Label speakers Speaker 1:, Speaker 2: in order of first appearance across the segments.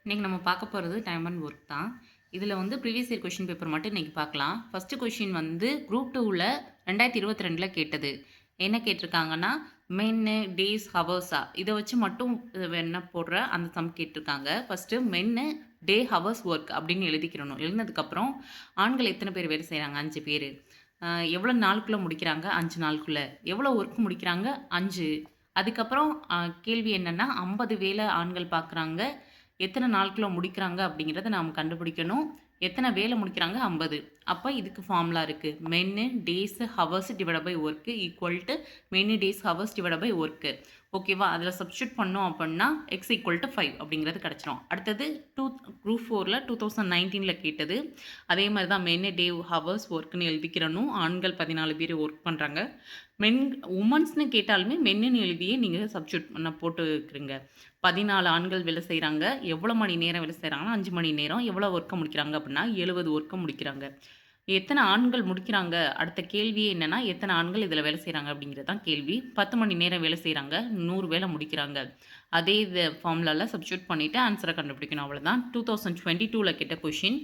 Speaker 1: இன்றைக்கி நம்ம பார்க்க போகிறது டைம் அண்ட் ஒர்க் தான். இதில் வந்து ப்ரீவியஸ் இயர் கொஷின் பேப்பர் மட்டும் இன்றைக்கி பார்க்கலாம். ஃபஸ்ட்டு கொஷின் வந்து குரூப் 2ல் 2022 கேட்டது. என்ன கேட்டிருக்காங்கன்னா, மென்னு, டேஸ், ஹவர்ஸா இதை வச்சு மட்டும் என்ன போடுற அந்த சம் கேட்டிருக்காங்க. ஃபஸ்ட்டு மென்னு, டே, ஹவர்ஸ், ஒர்க் அப்படின்னு எழுதிக்கிறணும். எழுதினதுக்கப்புறம் ஆண்கள் எத்தனை பேர் வேலை செய்கிறாங்க? 5 பேர். எவ்வளோ நாளுக்குள்ளே முடிக்கிறாங்க? 5 நாளுக்குள்ளே. எவ்வளோ ஒர்க் முடிக்கிறாங்க? 5. அதுக்கப்புறம் கேள்வி என்னென்னா 50 வேலை ஆண்கள் பார்க்குறாங்க. எத்தனை நாளுக்குள்ள முடிக்கிறாங்க அப்படிங்கிறத நாம் கண்டுபிடிக்கணும். எத்தனை வேலை முடிக்கிறாங்க? 50. அப்போ இதுக்கு ஃபார்முலா இருக்குது. Men, days, hours divide by work equal to men, days, hours divide by work. ஓகேவா? அதில் சப்ஸ்டியூட் பண்ணோம் அப்படின்னா எக்ஸ் ஈக்குவல் டு 5 அப்படிங்கிறது கிடச்சிரும். அடுத்தது குரூப் 4ல் 2019 கேட்டது. அதே மாதிரி தான் மென்னு, டே, ஹவர்ஸ், ஒர்க்குன்னு எழுதிக்கிறணும். ஆண்கள் 14 பேர் ஒர்க் பண்ணுறாங்க. உமன்ஸ்னு கேட்டாலுமே மென்னுன்னு எழுதியே நீங்கள் சப்ஸ்டியூட் பண்ண போட்டுக்கிறீங்க. 14 ஆண்கள் வேலை செய்கிறாங்க. எவ்வளோ மணி நேரம் வேலை செய்கிறாங்கன்னா 5 மணி நேரம். எவ்வளோ ஒர்க்கை முடிக்கிறாங்க அப்படின்னா 70 ஒர்க்கை முடிக்கிறாங்க. எத்தனை ஆண்கள் முடிக்கிறாங்க? அடுத்த கேள்வியே என்னென்னா எத்தனை ஆண்கள் இதில் வேலை செய்கிறாங்க அப்படிங்கிறது தான் கேள்வி. 10 மணி நேரம் வேலை செய்கிறாங்க. 100 வேலை முடிக்கிறாங்க. அதே இது ஃபார்முலாவில் சப்ஸ்டியூட் பண்ணிவிட்டு ஆன்சரை கண்டுபிடிக்கணும். அவ்வளோதான். 2022 கேட்ட கொஷின்.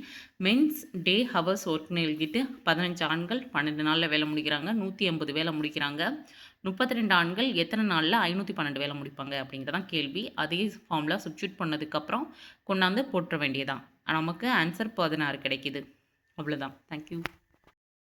Speaker 1: மென்ஸ், டே, ஹவர்ஸ், ஒர்க்னு எழுதிட்டு 15 ஆண்கள் 12 நாளில் வேலை முடிக்கிறாங்க. 180 வேலை முடிக்கிறாங்க. 32 ஆண்கள் எத்தனை நாளில் 512 வேலை முடிப்பாங்க அப்படிங்கிறதான் கேள்வி. அதே ஃபார்முலா சப்ஸ்டியூட் பண்ணதுக்கப்புறம் கொண்டாந்து போட்டுற வேண்டியதான். நமக்கு ஆன்சர் 16 கிடைக்கிது. அவ்வளோதான். தேங்க்யூ.